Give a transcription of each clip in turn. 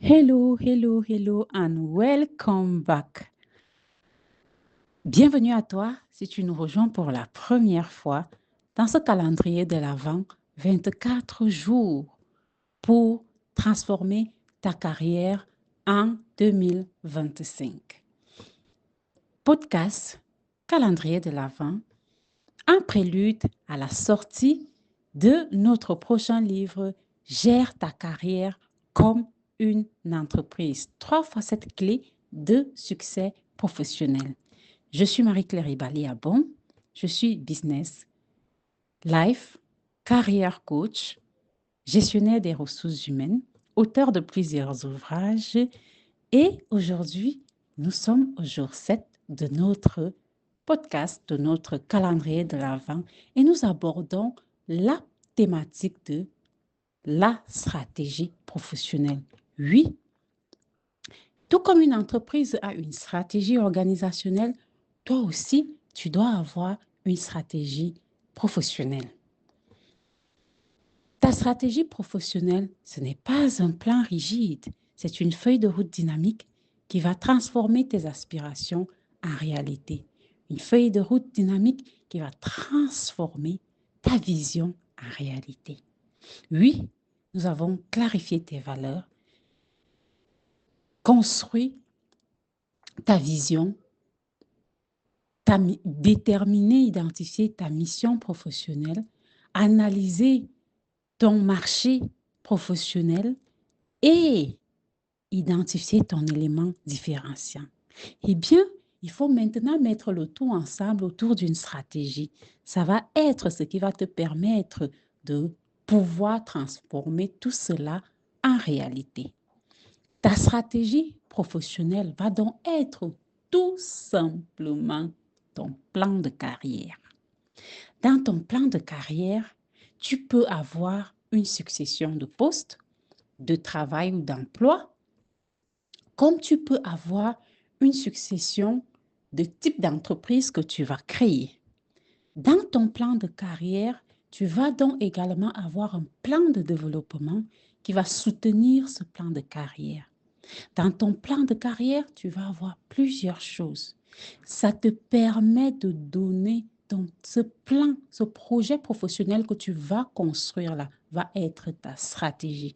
Hello, hello, hello, and welcome back. Bienvenue à toi si tu nous rejoins pour la première fois dans ce calendrier de l'Avent, 24 jours pour transformer ta carrière en 2025. Podcast, calendrier de l'Avent, un prélude à la sortie de notre prochain livre, Gère ta carrière comme une entreprise. 3 facettes clés de succès professionnel. Je suis Marie-Claire Ibali-Abon. Je suis business, life, career coach, gestionnaire des ressources humaines, auteur de plusieurs ouvrages. Et aujourd'hui, nous sommes au jour 7 de notre podcast, de notre calendrier de l'Avent, et nous abordons la thématique de la stratégie professionnelle. Oui, tout comme une entreprise a une stratégie organisationnelle, toi aussi, tu dois avoir une stratégie professionnelle. Ta stratégie professionnelle, ce n'est pas un plan rigide, c'est une feuille de route dynamique qui va transformer tes aspirations en réalité. Une feuille de route dynamique qui va transformer ta vision en réalité. Oui, nous avons clarifié tes valeurs, construit ta vision, déterminé, identifié ta mission professionnelle, analysé ton marché professionnel et identifier ton élément différenciant. Eh bien, il faut maintenant mettre le tout ensemble autour d'une stratégie. Ça va être ce qui va te permettre de pouvoir transformer tout cela en réalité. Ta stratégie professionnelle va donc être tout simplement ton plan de carrière. Dans ton plan de carrière, tu peux avoir une succession de postes, de travail ou d'emploi, comme tu peux avoir une succession de types d'entreprises que tu vas créer. Dans ton plan de carrière, tu vas donc également avoir un plan de développement qui va soutenir ce plan de carrière. Dans ton plan de carrière, tu vas avoir plusieurs choses. Ça te permet de donner ce plan, ce projet professionnel que tu vas construire là, va être ta stratégie.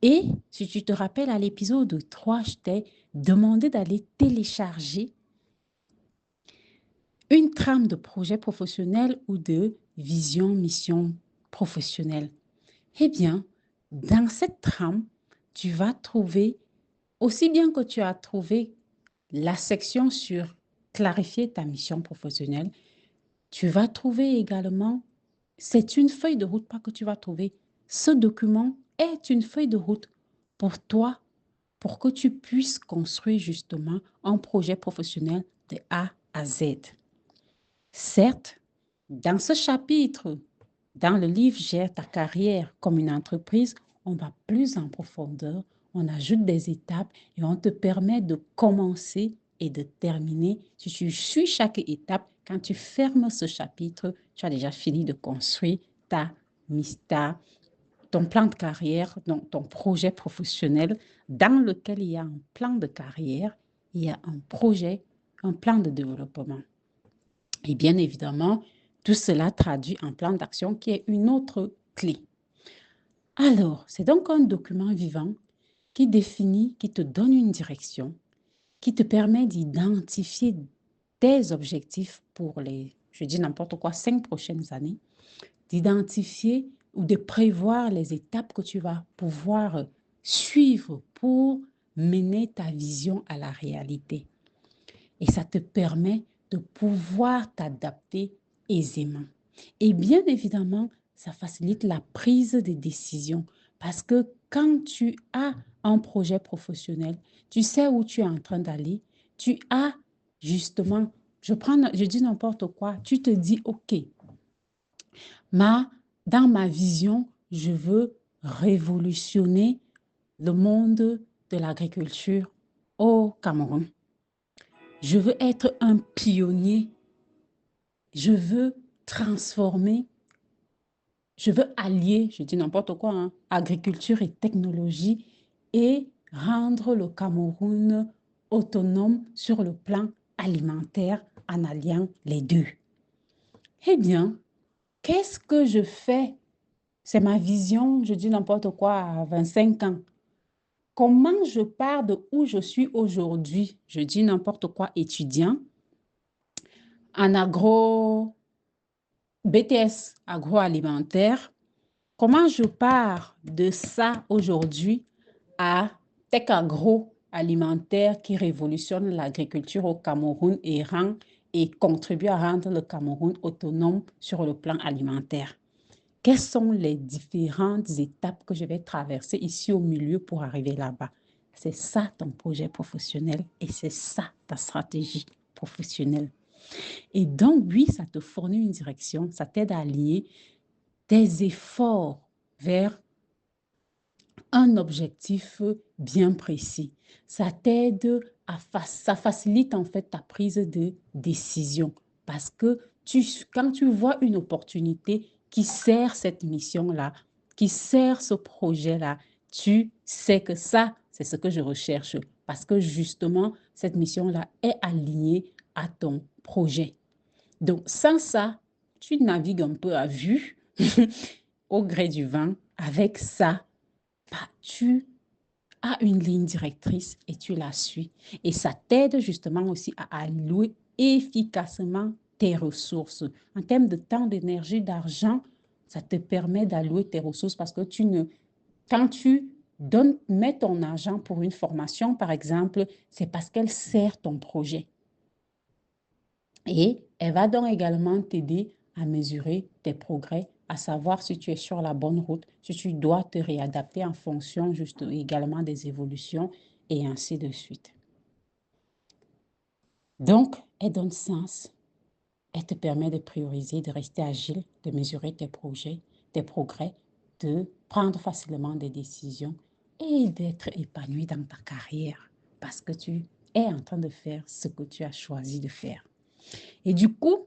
Et si tu te rappelles, à l'épisode 3, je t'ai demandé d'aller télécharger une trame de projet professionnel ou de vision, mission professionnelle. Eh bien, dans cette trame, tu vas trouver, aussi bien que tu as trouvé la section sur clarifier ta mission professionnelle, tu vas trouver également, c'est une feuille de route, pas que tu vas trouver. Ce document est une feuille de route pour toi, pour que tu puisses construire justement un projet professionnel de A à Z. Certes, dans ce chapitre, dans le livre Gère ta carrière comme une entreprise, on va plus en profondeur, on ajoute des étapes et on te permet de commencer et de terminer. Si tu suis chaque étape, quand tu fermes ce chapitre, tu as déjà fini de construire ta, ta ton plan de carrière, donc ton projet professionnel dans lequel il y a un plan de carrière, il y a un projet, un plan de développement. Et bien évidemment, tout cela traduit en plan d'action qui est une autre clé. Alors, c'est donc un document vivant qui définit, qui te donne une direction, qui te permet d'identifier tes objectifs pour les, je dis n'importe quoi, 5 prochaines années, d'identifier ou de prévoir les étapes que tu vas pouvoir suivre pour mener ta vision à la réalité. Et ça te permet de pouvoir t'adapter aisément. Et bien évidemment, ça facilite la prise de décision parce que quand tu as un projet professionnel, tu sais où tu es en train d'aller, tu as justement, je dis n'importe quoi, tu te dis, OK, dans ma vision, je veux révolutionner le monde de l'agriculture au Cameroun. Je veux être un pionnier. Je veux transformer. Je veux allier, je dis n'importe quoi, hein, agriculture et technologie et rendre le Cameroun autonome sur le plan alimentaire en alliant les deux? Eh bien, qu'est-ce que je fais? C'est ma vision, je dis n'importe quoi, à 25 ans. Comment je pars de où je suis aujourd'hui? Je dis n'importe quoi, étudiant en BTS agroalimentaire. Comment je pars de ça aujourd'hui à Tech agroalimentaire qui révolutionne l'agriculture au Cameroun et contribue à rendre le Cameroun autonome sur le plan alimentaire? Quelles sont les différentes étapes que je vais traverser ici au milieu pour arriver là-bas? C'est ça ton projet professionnel et c'est ça ta stratégie professionnelle. Et donc, oui, ça te fournit une direction, ça t'aide à allier tes efforts vers un objectif bien précis. Ça t'aide ça facilite en fait ta prise de décision parce que quand tu vois une opportunité qui sert cette mission-là, qui sert ce projet-là, tu sais que ça, c'est ce que je recherche parce que justement, cette mission-là est alignée à ton projet. Donc, sans ça, tu navigues un peu à vue au gré du vent. Avec ça, bah, tu as une ligne directrice et tu la suis. Et ça t'aide justement aussi à allouer efficacement tes ressources. En termes de temps, d'énergie, d'argent, ça te permet d'allouer tes ressources parce que quand tu mets ton argent pour une formation, par exemple, c'est parce qu'elle sert ton projet. Et elle va donc également t'aider à mesurer tes progrès, à savoir si tu es sur la bonne route, si tu dois te réadapter en fonction juste également des évolutions et ainsi de suite. Donc, elle donne sens, elle te permet de prioriser, de rester agile, de mesurer tes projets, tes progrès, de prendre facilement des décisions et d'être épanoui dans ta carrière parce que tu es en train de faire ce que tu as choisi de faire. Et du coup,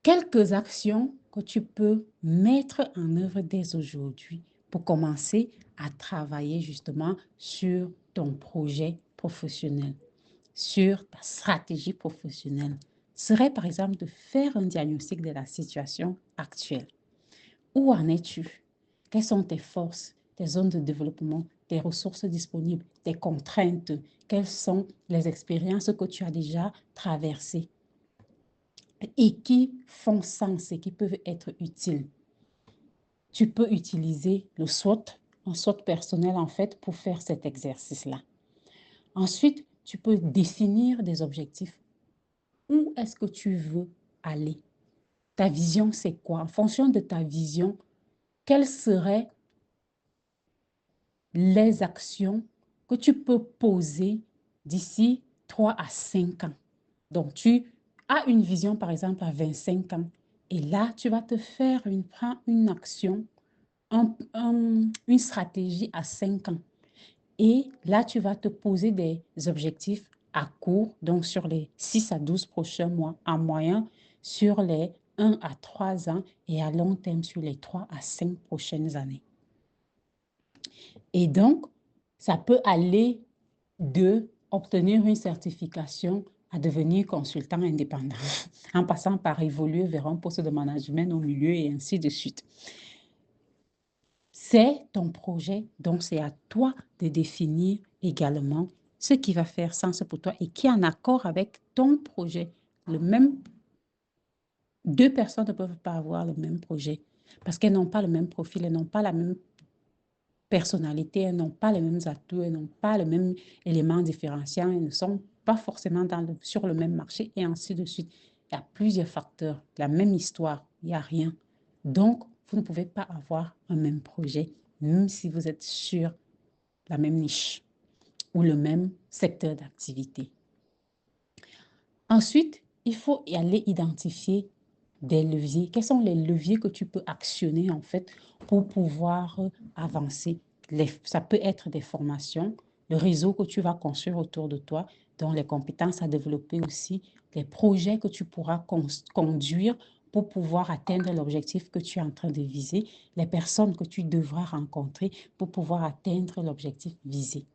quelques actions que tu peux mettre en œuvre dès aujourd'hui pour commencer à travailler justement sur ton projet professionnel, sur ta stratégie professionnelle, serait par exemple de faire un diagnostic de la situation actuelle. Où en es-tu? Quelles sont tes forces, tes zones de développement, tes ressources disponibles, tes contraintes? Quelles sont les expériences que tu as déjà traversées et qui font sens et qui peuvent être utiles? Tu peux utiliser le SWOT, un SWOT personnel en fait, pour faire cet exercice-là. Ensuite, tu peux définir des objectifs. Où est-ce que tu veux aller? Ta vision, c'est quoi? En fonction de ta vision, quelles seraient les actions que tu peux poser d'ici 3 à 5 ans? Donc, tu as une vision, par exemple, à 25 ans. Et là, tu vas te faire une action, une stratégie à 5 ans. Et là, tu vas te poser des objectifs à court, donc sur les 6 à 12 prochains mois, en moyen sur les 1 à 3 ans et à long terme sur les 3 à 5 prochaines années. Et donc, ça peut aller de obtenir une certification à devenir consultant indépendant, en passant par évoluer vers un poste de management au milieu et ainsi de suite. C'est ton projet, donc c'est à toi de définir également ce qui va faire sens pour toi et qui est en accord avec ton projet. Deux personnes ne peuvent pas avoir le même projet parce qu'elles n'ont pas le même profil, elles n'ont pas la même personnalité, elles n'ont pas les mêmes atouts, elles n'ont pas le même élément différenciant, elles ne sont pas forcément sur le même marché et ainsi de suite. Il y a plusieurs facteurs, la même histoire, il n'y a rien. Donc, vous ne pouvez pas avoir un même projet, même si vous êtes sur la même niche ou le même secteur d'activité. Ensuite, il faut y aller identifier des leviers. Quels sont les leviers que tu peux actionner en fait pour pouvoir avancer? Ça peut être des formations, le réseau que tu vas construire autour de toi, dont les compétences à développer aussi, les projets que tu pourras conduire pour pouvoir atteindre l'objectif que tu es en train de viser, les personnes que tu devras rencontrer pour pouvoir atteindre l'objectif visé.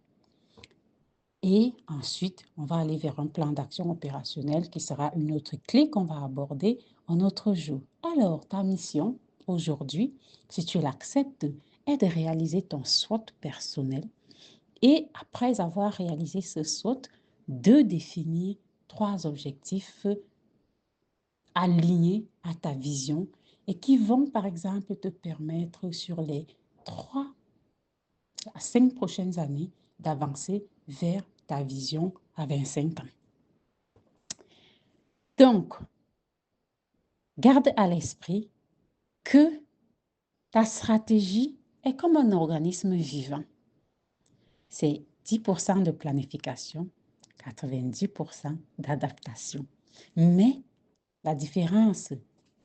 Et ensuite, on va aller vers un plan d'action opérationnel qui sera une autre clé qu'on va aborder un autre jour. Alors, ta mission aujourd'hui, si tu l'acceptes, est de réaliser ton SWOT personnel et après avoir réalisé ce SWOT, de définir 3 objectifs alignés à ta vision et qui vont, par exemple, te permettre sur les 3 à 5 prochaines années d'avancer vers ta vision à 25 ans. Donc, garde à l'esprit que ta stratégie est comme un organisme vivant. C'est 10% de planification, 90% d'adaptation. Mais la différence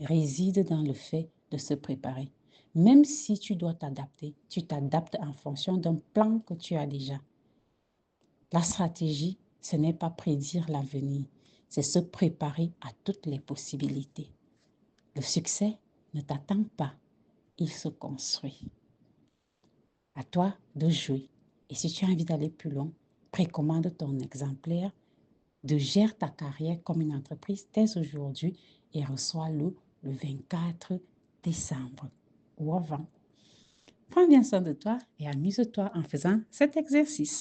réside dans le fait de se préparer. Même si tu dois t'adapter, tu t'adaptes en fonction d'un plan que tu as déjà. La stratégie, ce n'est pas prédire l'avenir, c'est se préparer à toutes les possibilités. Le succès ne t'attend pas, il se construit. À toi de jouer. Et si tu as envie d'aller plus loin, précommande ton exemplaire de Gère ta carrière comme une entreprise dès aujourd'hui et reçois-le le 24 décembre ou avant. Prends bien soin de toi et amuse-toi en faisant cet exercice.